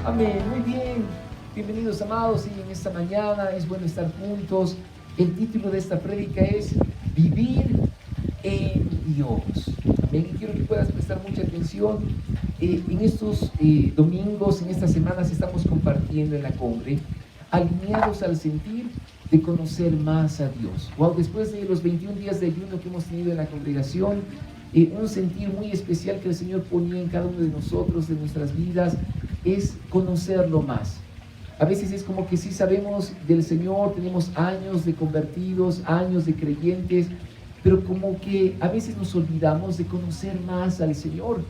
Amén, muy bien. Bienvenidos, amados, y en esta mañana es bueno estar juntos. El título de esta prédica es Vivir en Dios. Amén, y quiero que puedas prestar mucha atención. En estos domingos, en estas semanas, estamos compartiendo en la cumbre, alineados al sentir de conocer más a Dios. Wow, después de los 21 días de ayuno que hemos tenido en la congregación, un sentir muy especial que el Señor ponía en cada uno de nosotros, de nuestras vidas, es conocerlo más. A veces es como que sí sabemos del Señor, tenemos años de convertidos, años de creyentes, pero como que a veces nos olvidamos de conocer más al Señor.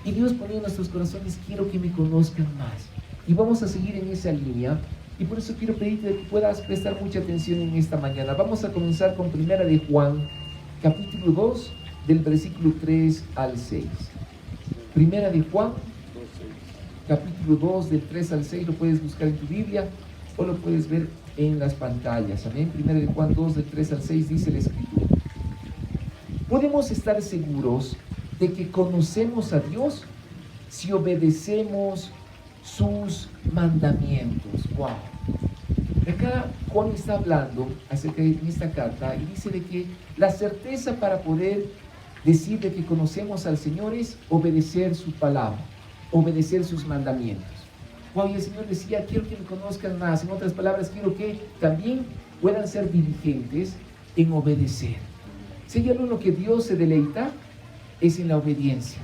Y Dios ponía en nuestros corazones: quiero que me conozcan más. Y vamos a seguir en esa línea. Y por eso quiero pedirte que puedas prestar mucha atención en esta mañana. Vamos a comenzar con Primera de Juan, capítulo 2, del versículo 3 al 6. Primera de Juan, capítulo 2, del 3 al 6, lo puedes buscar en tu Biblia o lo puedes ver en las pantallas. Amén. Primera de Juan 2, del 3 al 6, dice la Escritura: podemos estar seguros de que conocemos a Dios si obedecemos sus mandamientos. Wow. Acá Juan está hablando acerca de esta carta y dice de que la certeza para poder decir de que conocemos al Señor es obedecer su palabra, obedecer sus mandamientos. Wow, y el Señor decía: quiero que me conozcan más. En otras palabras, quiero que también puedan ser diligentes en obedecer. Si hay algo en lo que Dios se deleita, es en la obediencia.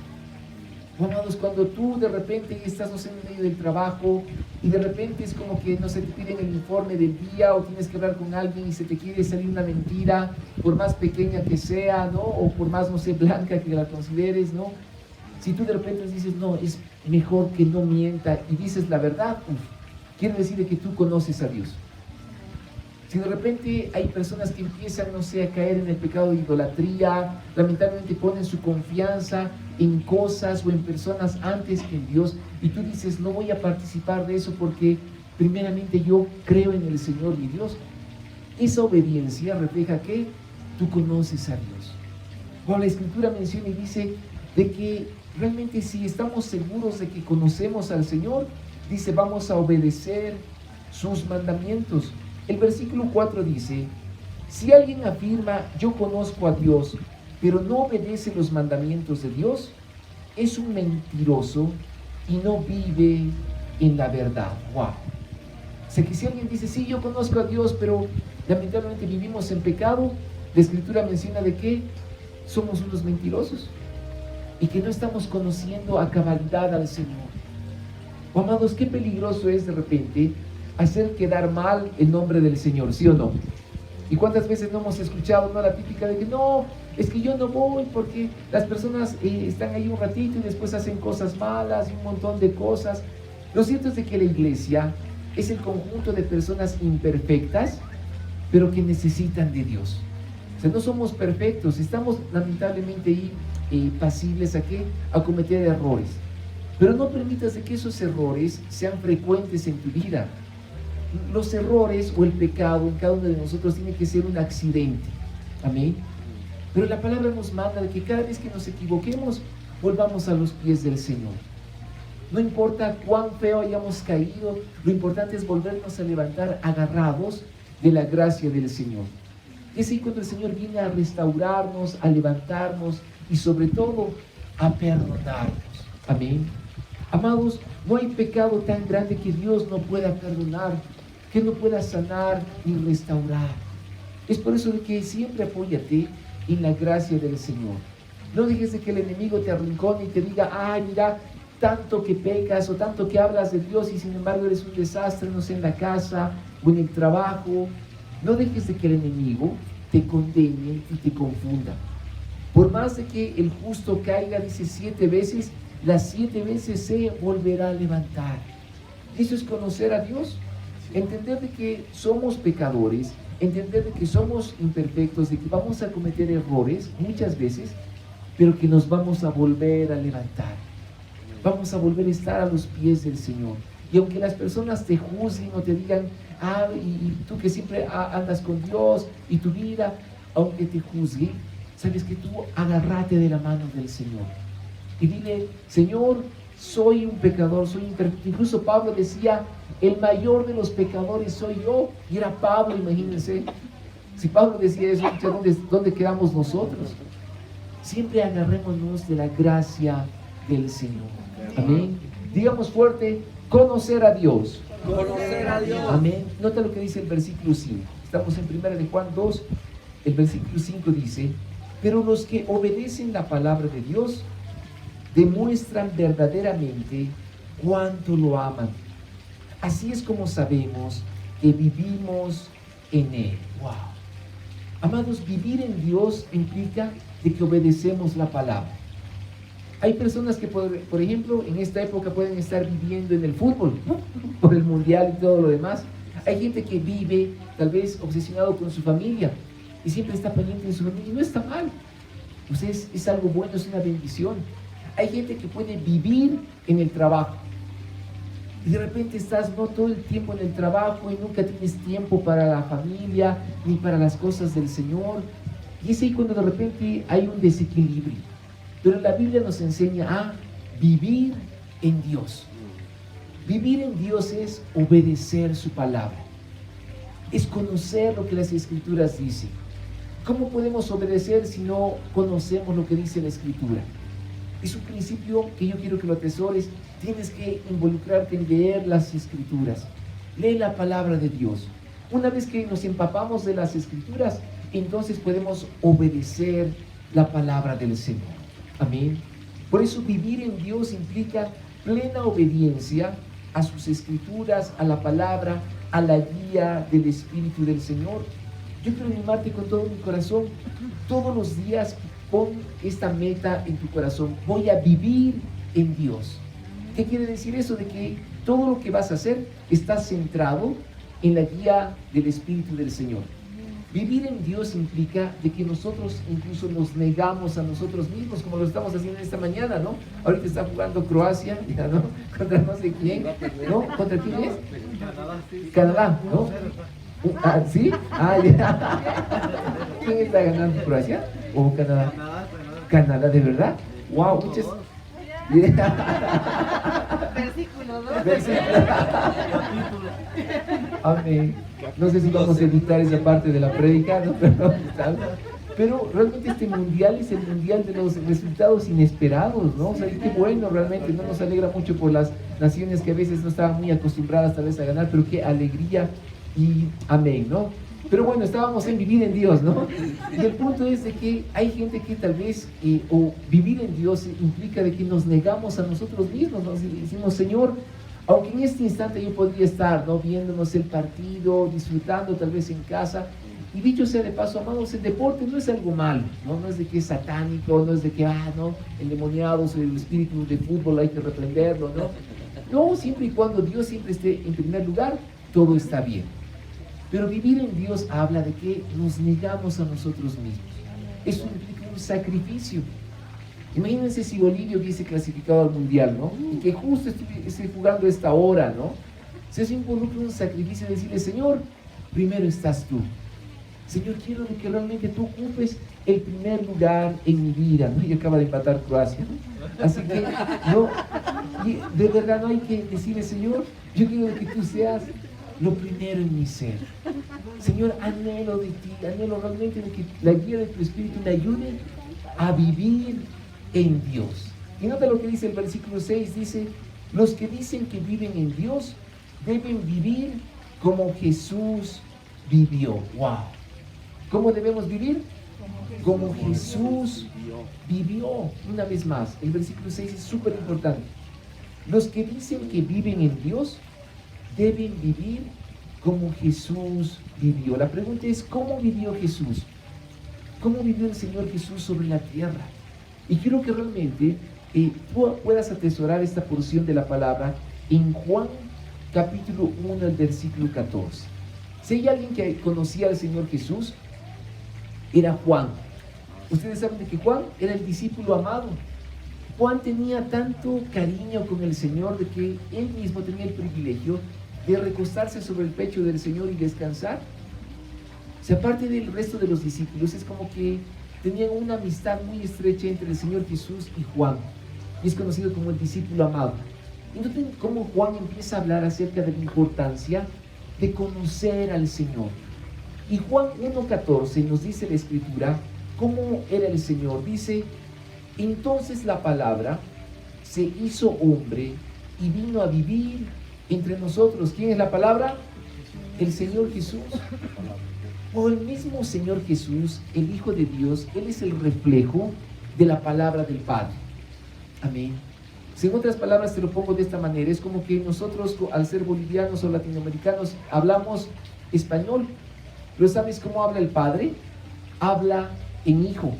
Amados, cuando tú de repente estás, no sé, en medio del trabajo y de repente es como que, no sé, te piden el informe del día o tienes que hablar con alguien y se te quiere salir una mentira, por más pequeña que sea, ¿no? O por más, no sé, blanca que la consideres, ¿no? Si tú de repente dices: no, es mejor que no mienta, y dices la verdad, quiere decir que tú conoces a Dios. Si de repente hay personas que empiezan, no sé, a caer en el pecado de idolatría, lamentablemente ponen su confianza en cosas o en personas antes que en Dios, y tú dices: no voy a participar de eso porque primeramente yo creo en el Señor y Dios. Esa obediencia refleja que tú conoces a Dios. Bueno, la Escritura menciona y dice de que realmente, si estamos seguros de que conocemos al Señor, dice: vamos a obedecer sus mandamientos. El versículo 4 dice: si alguien afirma yo conozco a Dios, pero no obedece los mandamientos de Dios, es un mentiroso y no vive en la verdad. Wow. O sea, que si alguien dice: sí, yo conozco a Dios, pero lamentablemente vivimos en pecado, la Escritura menciona de que somos unos mentirosos y que no estamos conociendo a cabalidad al Señor. Oh, amados, qué peligroso es de repente hacer quedar mal el nombre del Señor, ¿sí o no? ¿Y cuántas veces no hemos escuchado, no, la típica de que no, es que yo no voy porque las personas están ahí un ratito y después hacen cosas malas y un montón de cosas? Lo cierto es de que la iglesia es el conjunto de personas imperfectas, pero que necesitan de Dios. O sea, no somos perfectos, estamos lamentablemente ahí pasibles a cometer errores. Pero no permitas de que esos errores sean frecuentes en tu vida. Los errores o el pecado en cada uno de nosotros tiene que ser un accidente. Amén. Pero la palabra nos manda de que cada vez que nos equivoquemos, volvamos a los pies del Señor. No importa cuán feo hayamos caído, lo importante es volvernos a levantar agarrados de la gracia del Señor. Es ahí cuando el Señor viene a restaurarnos, a levantarnos y sobre todo a perdonarnos. Amén. Amados, no hay pecado tan grande que Dios no pueda perdonar, que no pueda sanar y restaurar. Es por eso de que siempre apóyate en la gracia del Señor. No dejes de que el enemigo te arrincone y te diga: ay, mira, tanto que pecas o tanto que hablas de Dios y sin embargo eres un desastre, no sé, en la casa o en el trabajo. No dejes de que el enemigo te condene y te confunda. Por más de que el justo caiga, dice 7 veces, las 7 veces se volverá a levantar. Eso es conocer a Dios. Entender de que somos pecadores, entender de que somos imperfectos, de que vamos a cometer errores muchas veces, pero que nos vamos a volver a levantar. Vamos a volver a estar a los pies del Señor. Y aunque las personas te juzguen o te digan: y tú que siempre andas con Dios y tu vida, aunque te juzguen, sabes que tú agárrate de la mano del Señor y dile: Señor, soy un pecador, soy imperfecto. Incluso Pablo decía, el mayor de los pecadores soy yo. Y era Pablo, imagínense. Si Pablo decía eso, ¿dónde quedamos nosotros? Siempre agarrémonos de la gracia del Señor. Amén. Digamos fuerte, conocer a Dios. Conocer a Dios. Amén. Nota lo que dice el versículo 5. Estamos en 1 de Juan 2. El versículo 5 dice, pero los que obedecen la palabra de Dios demuestran verdaderamente cuánto lo aman. Así es como sabemos que vivimos en Él. Wow. Amados, vivir en Dios implica de que obedecemos la palabra. Hay personas que, por ejemplo, en esta época pueden estar viviendo en el fútbol, ¿no? Por el mundial y todo lo demás. Hay gente que vive tal vez obsesionado con su familia y siempre está pendiente de su familia y no está mal. Pues es algo bueno, es una bendición. Hay gente que puede vivir en el trabajo y de repente estás no todo el tiempo en el trabajo y nunca tienes tiempo para la familia ni para las cosas del Señor. Y es ahí cuando de repente hay un desequilibrio. Pero la Biblia nos enseña a vivir en Dios. Vivir en Dios es obedecer su palabra. Es conocer lo que las Escrituras dicen. ¿Cómo podemos obedecer si no conocemos lo que dice la Escritura? Es un principio que yo quiero que lo atesores. Tienes que involucrarte en leer las Escrituras. Lee la palabra de Dios. Una vez que nos empapamos de las Escrituras, entonces podemos obedecer la palabra del Señor. Amén. Por eso vivir en Dios implica plena obediencia a sus Escrituras, a la palabra, a la guía del Espíritu del Señor. Yo quiero animarte con todo mi corazón. Todos los días pon esta meta en tu corazón. Voy a vivir en Dios. ¿Qué quiere decir eso? De que todo lo que vas a hacer está centrado en la guía del Espíritu del Señor. Vivir en Dios implica de que nosotros incluso nos negamos a nosotros mismos, como lo estamos haciendo esta mañana, ¿no? Ahorita está jugando Croacia, ya, ¿no? Contra no sé quién, ¿no? ¿Contra quién es? Canadá, ¿no? Ah, ¿sí? Ah, ya. ¿Quién está ganando, Croacia o Canadá? Canadá, ¿de verdad? Wow, muchas... Versículo 2. Amén. No sé si vamos a editar esa parte de la prédica, ¿no? Pero realmente este mundial es el mundial de los resultados inesperados, ¿no? O sea, qué bueno realmente, ¿no? Nos alegra mucho por las naciones que a veces no estaban muy acostumbradas tal vez a ganar, pero qué alegría y amén, ¿no? Pero bueno, estábamos en vivir en Dios, ¿no? Y el punto es de que hay gente que tal vez, o vivir en Dios implica de que nos negamos a nosotros mismos, nos decimos, Señor, aunque en este instante yo podría estar, ¿no? Viéndonos el partido, disfrutando tal vez en casa, y dicho sea de paso, amados, el deporte no es algo malo, ¿no? No es de que es satánico, no es de que, no, endemoniados, el espíritu de fútbol hay que reprenderlo, ¿no? No, siempre y cuando Dios siempre esté en primer lugar, todo está bien. Pero vivir en Dios habla de que nos negamos a nosotros mismos. Eso implica un sacrificio. Imagínense si Bolivia hubiese clasificado al Mundial, ¿no? Y que justo esté jugando esta hora, ¿no? Se involucra un sacrificio de decirle, Señor, primero estás tú. Señor, quiero que realmente tú ocupes el primer lugar en mi vida, ¿no? Y acaba de empatar Croacia, ¿no? Así que, no, y de verdad no hay que decirle, Señor, yo quiero que tú seas lo primero en mi ser. Señor, anhelo de ti, anhelo realmente de que la guía de tu Espíritu me ayude a vivir en Dios. Y nota lo que dice el versículo 6, dice, los que dicen que viven en Dios deben vivir como Jesús vivió. Wow. ¿Cómo debemos vivir? Como Jesús vivió. Una vez más, el versículo 6 es súper importante. Los que dicen que viven en Dios deben vivir como Jesús vivió. La pregunta es, ¿cómo vivió Jesús? ¿Cómo vivió el Señor Jesús sobre la tierra? Y quiero que realmente tú puedas atesorar esta porción de la palabra en Juan capítulo 1, el versículo 14. Si hay alguien que conocía al Señor Jesús, era Juan. Ustedes saben de que Juan era el discípulo amado. Juan tenía tanto cariño con el Señor de que él mismo tenía el privilegio de recostarse sobre el pecho del Señor y descansar. O sea, aparte del resto de los discípulos, es como que tenían una amistad muy estrecha entre el Señor Jesús y Juan. y es conocido como el discípulo amado. Y noten cómo Juan empieza a hablar acerca de la importancia de conocer al Señor. Y Juan 1:14 nos dice la Escritura cómo era el Señor. Dice: entonces la palabra se hizo hombre y vino a vivir entre nosotros. ¿Quién es la palabra? El Señor Jesús. O el mismo Señor Jesús, el Hijo de Dios, Él es el reflejo de la palabra del Padre. Amén. Si en otras palabras te lo pongo de esta manera, es como que nosotros, al ser bolivianos o latinoamericanos, hablamos español. ¿Pero sabes cómo habla el Padre? Habla en Hijo.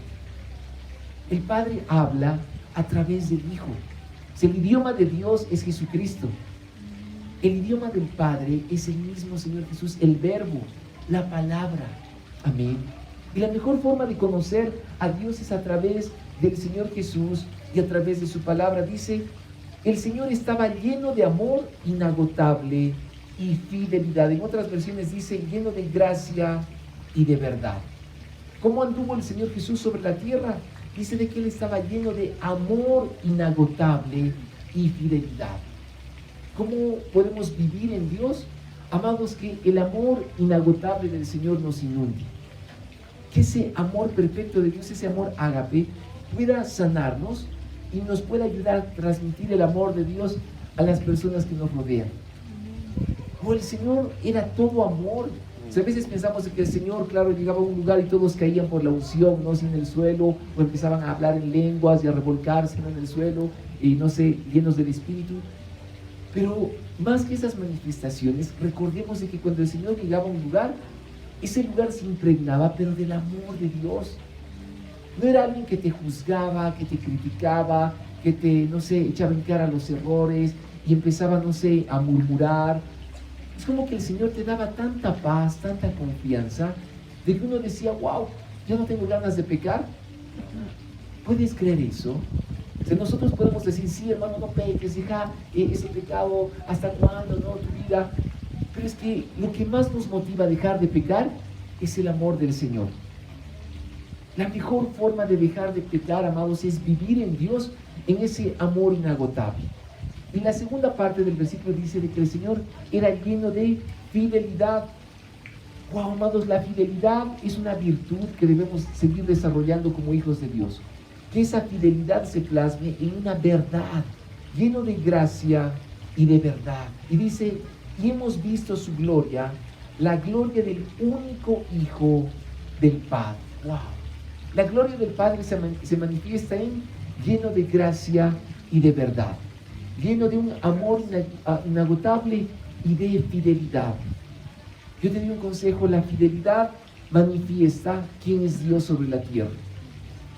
El Padre habla a través del Hijo. El idioma de Dios es Jesucristo. El idioma del Padre es el mismo Señor Jesús, el verbo, la palabra. Amén. Y la mejor forma de conocer a Dios es a través del Señor Jesús y a través de su palabra. Dice: el Señor estaba lleno de amor inagotable y fidelidad. En otras versiones dice: lleno de gracia y de verdad. ¿Cómo anduvo el Señor Jesús sobre la tierra? Dice de que Él estaba lleno de amor inagotable y fidelidad. ¿Cómo podemos vivir en Dios? Amados, que el amor inagotable del Señor nos inunde. Que ese amor perfecto de Dios, ese amor ágape, pueda sanarnos y nos pueda ayudar a transmitir el amor de Dios a las personas que nos rodean. O el Señor era todo amor. O sea, a veces pensamos que el Señor, claro, llegaba a un lugar y todos caían por la unción, ¿no? En el suelo, o empezaban a hablar en lenguas y a revolcarse, ¿no?, en el suelo, y no sé, llenos del Espíritu. Pero más que esas manifestaciones, recordemos de que cuando el Señor llegaba a un lugar, ese lugar se impregnaba, pero del amor de Dios. No era alguien que te juzgaba, que te criticaba, que te, no sé, echaba en cara los errores y empezaba, no sé, a murmurar. Es como que el Señor te daba tanta paz, tanta confianza, de que uno decía: wow, yo no tengo ganas de pecar. ¿Puedes creer eso? O sea, nosotros podemos decir: sí, hermano, no peques, deja ese pecado, ¿hasta cuándo, no, tu vida? Pero es que lo que más nos motiva a dejar de pecar es el amor del Señor. La mejor forma de dejar de pecar, amados, es vivir en Dios, en ese amor inagotable. En la segunda parte del versículo dice de que el Señor era lleno de fidelidad. Wow, amados, la fidelidad es una virtud que debemos seguir desarrollando como hijos de Dios. Que esa fidelidad se plasme en una verdad, lleno de gracia y de verdad. Y dice: y hemos visto su gloria, la gloria del único Hijo del Padre. Wow. La gloria del Padre se manifiesta en lleno de gracia y de verdad, lleno de un amor inagotable y de fidelidad. Yo te doy un consejo: la fidelidad manifiesta quién es Dios sobre la tierra.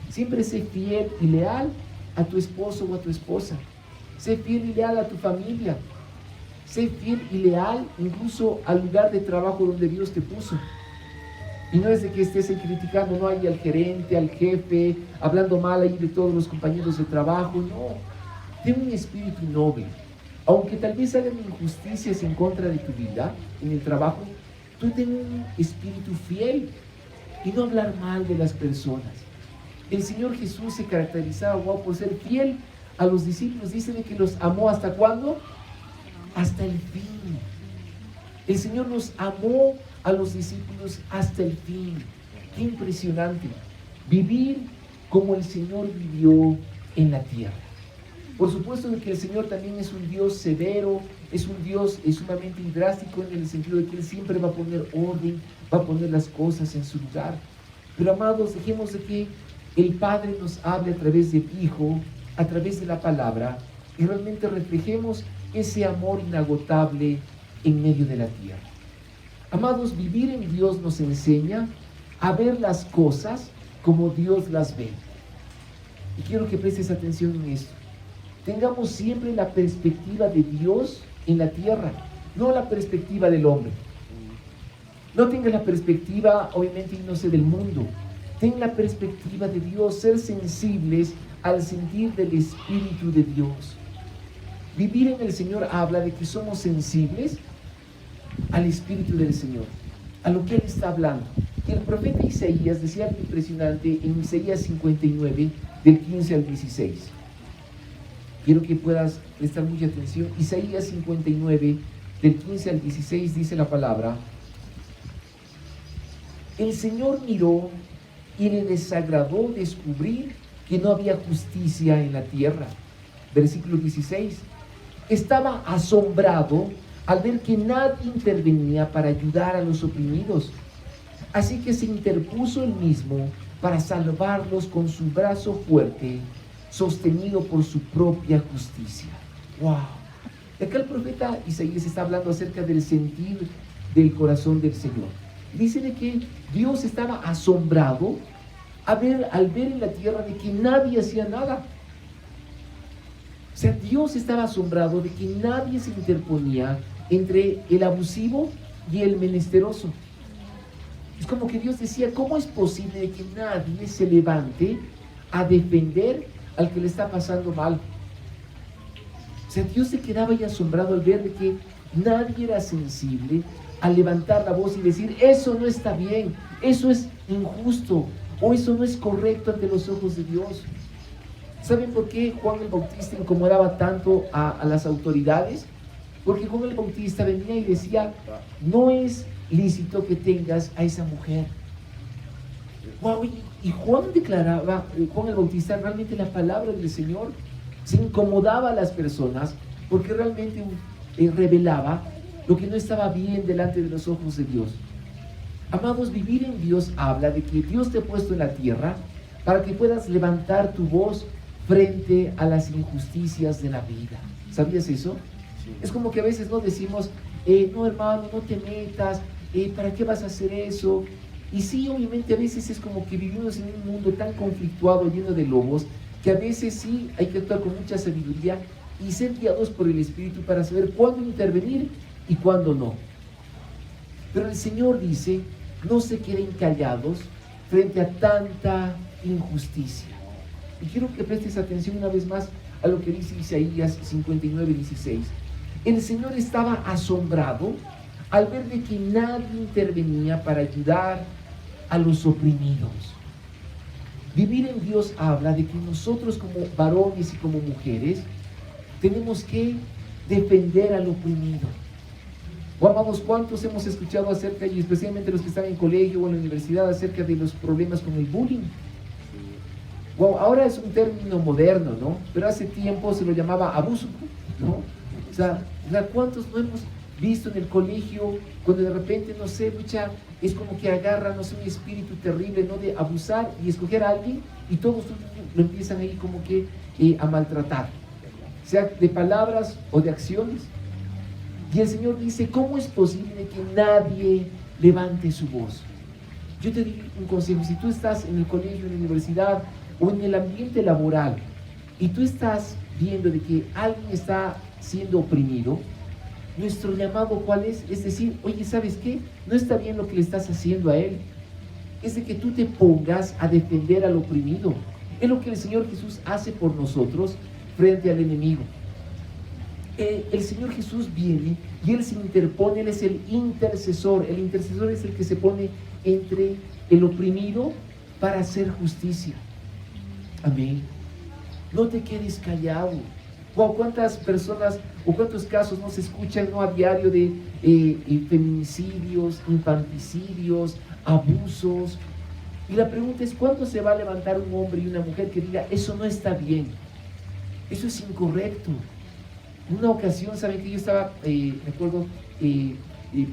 Siempre sé fiel y leal a tu esposo o a tu esposa. Sé fiel y leal a tu familia. Sé fiel y leal incluso al lugar de trabajo donde Dios te puso. Y no es de que estés criticando, no, hay al gerente, al jefe, hablando mal ahí de todos los compañeros de trabajo. No, ten un espíritu noble. Aunque tal vez hagan injusticias en contra de tu vida, en el trabajo, tú ten un espíritu fiel y no hablar mal de las personas. El Señor Jesús se caracterizaba, por ser fiel a los discípulos. Dice de que los amó ¿hasta cuándo? Hasta el fin. El Señor nos amó a los discípulos hasta el fin. Qué impresionante vivir como el Señor vivió en la tierra. Por supuesto de que el Señor también es un Dios severo, es un Dios sumamente drástico, en el sentido de que Él siempre va a poner orden, va a poner las cosas en su lugar. Pero, amados, dejemos de que el Padre nos hable a través del Hijo, a través de la palabra, y realmente reflejemos ese amor inagotable en medio de la tierra. Amados, vivir en Dios nos enseña a ver las cosas como Dios las ve. Y quiero que prestes atención en esto. Tengamos siempre la perspectiva de Dios en la tierra, no la perspectiva del hombre. No tenga la perspectiva, obviamente, no sé, del mundo. Ten la perspectiva de Dios, ser sensibles al sentir del Espíritu de Dios. Vivir en el Señor habla de que somos sensibles al Espíritu del Señor, a lo que Él está hablando. Y el profeta Isaías decía algo impresionante en Isaías 59, del 15 al 16. quiero que puedas prestar mucha atención. Isaías 59, del 15 al 16, dice la palabra: el Señor miró y le desagradó descubrir que no había justicia en la tierra. Versículo 16. Estaba asombrado al ver que nadie intervenía para ayudar a los oprimidos. Así que se interpuso él mismo para salvarlos con su brazo fuerte, sostenido por su propia justicia. ¡Wow! Acá el profeta Isaías está hablando acerca del sentir del corazón del Señor. Dice de que Dios estaba asombrado al ver en la tierra de que nadie hacía nada. O sea, Dios estaba asombrado de que nadie se interponía entre el abusivo y el menesteroso. Es como que Dios decía, ¿cómo es posible de que nadie se levante a defender al que le está pasando mal? O sea, Dios se quedaba ya asombrado al ver de que nadie era sensible a levantar la voz y decir, eso no está bien, eso es injusto, o eso no es correcto ante los ojos de Dios. ¿Saben por qué Juan el Bautista incomodaba tanto a las autoridades? Porque Juan el Bautista venía y decía, no es lícito que tengas a esa mujer. Wow, y Juan declaraba, Juan el Bautista, realmente la palabra del Señor se incomodaba a las personas porque realmente revelaba lo que no estaba bien delante de los ojos de Dios. Amados, vivir en Dios habla de que Dios te ha puesto en la tierra para que puedas levantar tu voz frente a las injusticias de la vida. ¿Sabías eso? Sí. Es como que a veces no decimos, no hermano, no te metas, ¿para qué vas a hacer eso? Y sí, obviamente a veces es como que vivimos en un mundo tan conflictuado, lleno de lobos, que a veces sí hay que actuar con mucha sabiduría y ser guiados por el Espíritu para saber cuándo intervenir y cuándo no. Pero el Señor dice, no se queden callados frente a tanta injusticia. Y quiero que prestes atención una vez más a lo que dice Isaías 59:16. El Señor estaba asombrado al ver de que nadie intervenía para ayudar a los oprimidos. Vivir en Dios habla de que nosotros como varones y como mujeres tenemos que defender al oprimido. O amados, ¿cuántos hemos escuchado acerca, y especialmente los que están en colegio o en la universidad, acerca de los problemas con el bullying? Wow, ahora es un término moderno, ¿no? Pero hace tiempo se lo llamaba abuso, ¿no? O sea, ¿cuántos no hemos visto en el colegio cuando de repente, no sé, es como que agarran, no sé, un espíritu terrible, ¿no? De abusar y escoger a alguien y todos lo empiezan ahí como que a maltratar, sea de palabras o de acciones. Y el Señor dice, ¿cómo es posible que nadie levante su voz? Yo te doy un consejo, si tú estás en el colegio, en la universidad o en el ambiente laboral y tú estás viendo de que alguien está siendo oprimido, nuestro llamado ¿cuál es? Es decir, oye, ¿sabes qué? No está bien lo que le estás haciendo a él. Es de que tú te pongas a defender al oprimido. Es lo que el Señor Jesús hace por nosotros frente al enemigo. El Señor Jesús viene y Él se interpone, Él es el intercesor. El intercesor es el que se pone entre el oprimido para hacer justicia. Amén. No te quedes callado. Wow, ¿cuántas personas o cuántos casos no se escuchan, no, a diario de feminicidios, infanticidios, abusos? Y la pregunta es, ¿cuándo se va a levantar un hombre y una mujer que diga, eso no está bien, eso es incorrecto? En una ocasión, ¿saben que yo estaba, me acuerdo,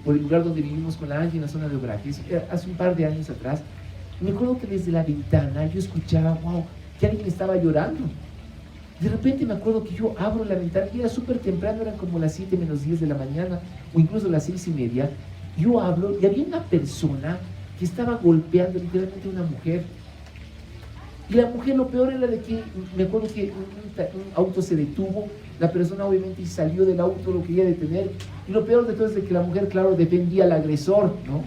por el lugar donde vivimos con la Angie, en la zona de Obrajes, hace un par de años atrás, me acuerdo que desde la ventana yo escuchaba, wow, que alguien estaba llorando. De repente me acuerdo que yo abro la ventana, y era súper temprano, eran como las 7 menos 10 de la mañana, o incluso las 6:30. Yo abro y había una persona que estaba golpeando literalmente a una mujer. Y la mujer, lo peor era de que, me acuerdo que un auto se detuvo, la persona obviamente salió del auto, lo quería detener, y lo peor de todo es de que la mujer, claro, defendía al agresor, ¿no?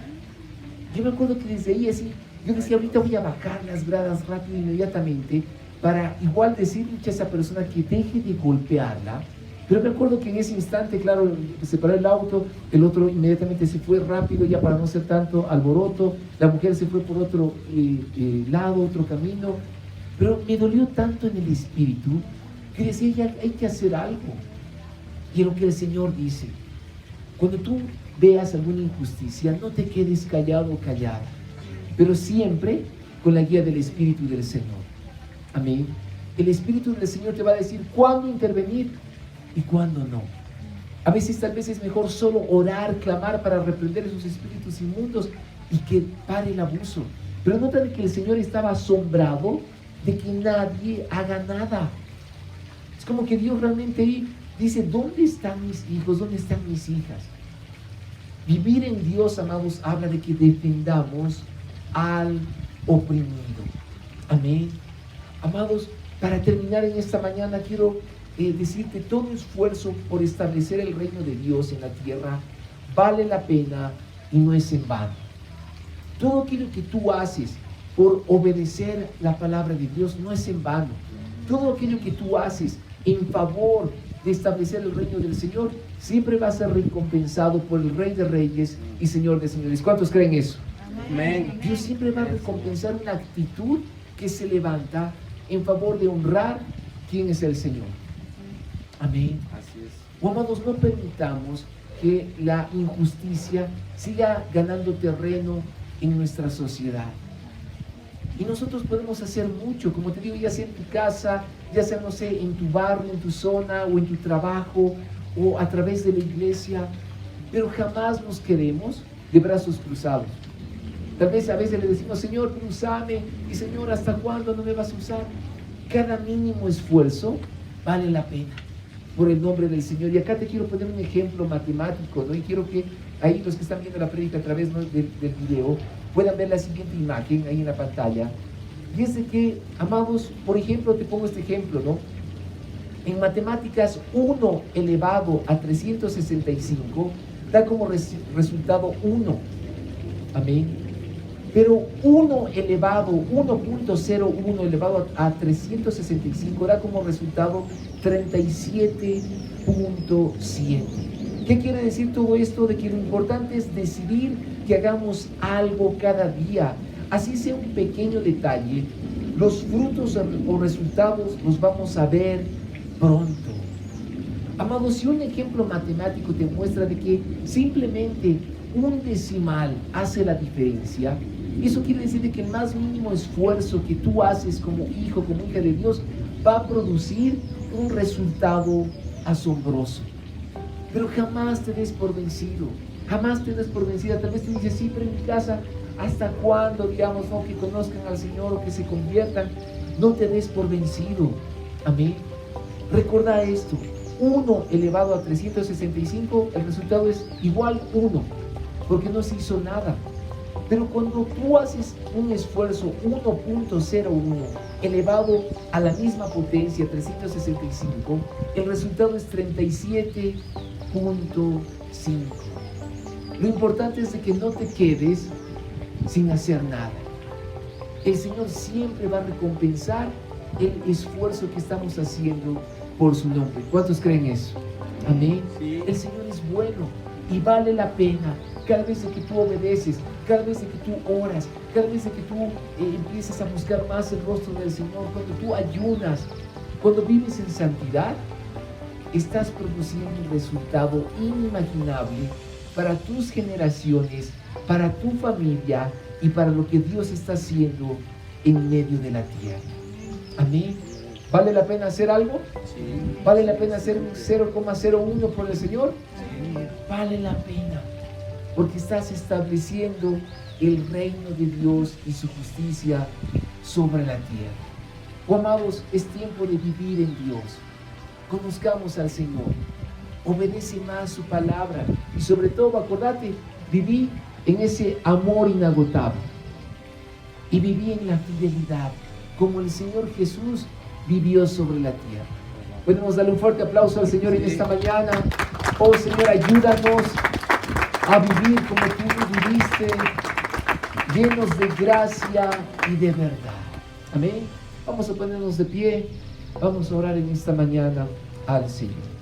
Yo me acuerdo que desde ahí así, yo decía, ahorita voy a bajar las gradas rápido, inmediatamente, para igual decirle a esa persona que deje de golpearla. Pero me acuerdo que en ese instante, claro, se paró el auto, el otro inmediatamente se fue rápido ya para no hacer tanto alboroto, la mujer se fue por otro lado, otro camino, pero me dolió tanto en el espíritu Quiere decir que hay que hacer algo. Y es lo que el Señor dice. Cuando tú veas alguna injusticia, no te quedes callado o callada, pero siempre con la guía del Espíritu del Señor. Amén. El Espíritu del Señor te va a decir cuándo intervenir y cuándo no. A veces tal vez es mejor solo orar, clamar para reprender esos espíritus inmundos y que pare el abuso. Pero nota de que el Señor estaba asombrado de que nadie haga nada. Es como que Dios realmente ahí dice, ¿dónde están mis hijos? ¿Dónde están mis hijas? Vivir en Dios, amados, habla de que defendamos al oprimido. Amén. Amados, para terminar en esta mañana quiero decirte, todo esfuerzo por establecer el reino de Dios en la tierra vale la pena y no es en vano. Todo aquello que tú haces por obedecer la palabra de Dios no es en vano. Todo aquello que tú haces en favor de establecer el reino del Señor siempre va a ser recompensado por el Rey de Reyes y Señor de Señores. ¿Cuántos creen eso? Amén. Dios siempre va a recompensar una actitud que se levanta en favor de honrar quién es el Señor. Amén. Así es. Oh, amados, no permitamos que la injusticia siga ganando terreno en nuestra sociedad. Y nosotros podemos hacer mucho, como te digo, ya sea en tu casa, ya sea, no sé, en tu barrio, en tu zona, o en tu trabajo, o a través de la iglesia, pero jamás nos quedemos de brazos cruzados. Tal vez a veces le decimos, Señor, pero úsame, y Señor, ¿hasta cuándo no me vas a usar? Cada mínimo esfuerzo vale la pena, por el nombre del Señor. Y acá te quiero poner un ejemplo matemático, ¿no? Y quiero que ahí los que están viendo la prédica a través, ¿no?, del video, puedan ver la siguiente imagen ahí en la pantalla. Y es de que, amados, por ejemplo, te pongo este ejemplo, ¿no? En matemáticas, 1 elevado a 365 da como resultado 1. Amén. Pero 1 elevado, 1.01 elevado a 365 da como resultado 37.7. ¿Qué quiere decir todo esto? De que lo importante es decidir que hagamos algo cada día. Así sea un pequeño detalle, los frutos o resultados los vamos a ver pronto. Amados, si un ejemplo matemático te muestra de que simplemente un decimal hace la diferencia, eso quiere decir de que el más mínimo esfuerzo que tú haces como hijo, como hija de Dios, va a producir un resultado asombroso. Pero jamás te des por vencido, jamás te des por vencida. Tal vez te dices, sí, pero en mi casa, ¿hasta cuándo, digamos, no, que conozcan al Señor o que se conviertan? No te des por vencido. Amén. Recuerda esto, 1 elevado a 365, el resultado es igual 1, porque no se hizo nada. Pero cuando tú haces un esfuerzo 1.01 elevado a la misma potencia, 365, el resultado es 37.5. Lo importante es de que no te quedes sin hacer nada. El Señor siempre va a recompensar el esfuerzo que estamos haciendo por su nombre. ¿Cuántos creen eso? Amén. Sí. El Señor es bueno y vale la pena. Cada vez que tú obedeces, cada vez que tú oras, cada vez que tú empiezas a buscar más el rostro del Señor, cuando tú ayunas, cuando vives en santidad, estás produciendo un resultado inimaginable para tus generaciones, para tu familia y para lo que Dios está haciendo en medio de la tierra. Amén. ¿Vale la pena hacer algo? Sí. ¿Vale la pena hacer un 0,01 por el Señor? Sí. Vale la pena, porque estás estableciendo el reino de Dios y su justicia sobre la tierra. Oh, amados, es tiempo de vivir en Dios. Conozcamos al Señor, obedece más su palabra y sobre todo, acordate, viví en ese amor inagotable y viví en la fidelidad como el Señor Jesús vivió sobre la tierra. Podemos darle un fuerte aplauso al Señor en esta mañana. Oh Señor, ayúdanos a vivir como tú viviste, llenos de gracia y de verdad. Amén. Vamos a ponernos de pie, vamos a orar en esta mañana al Señor.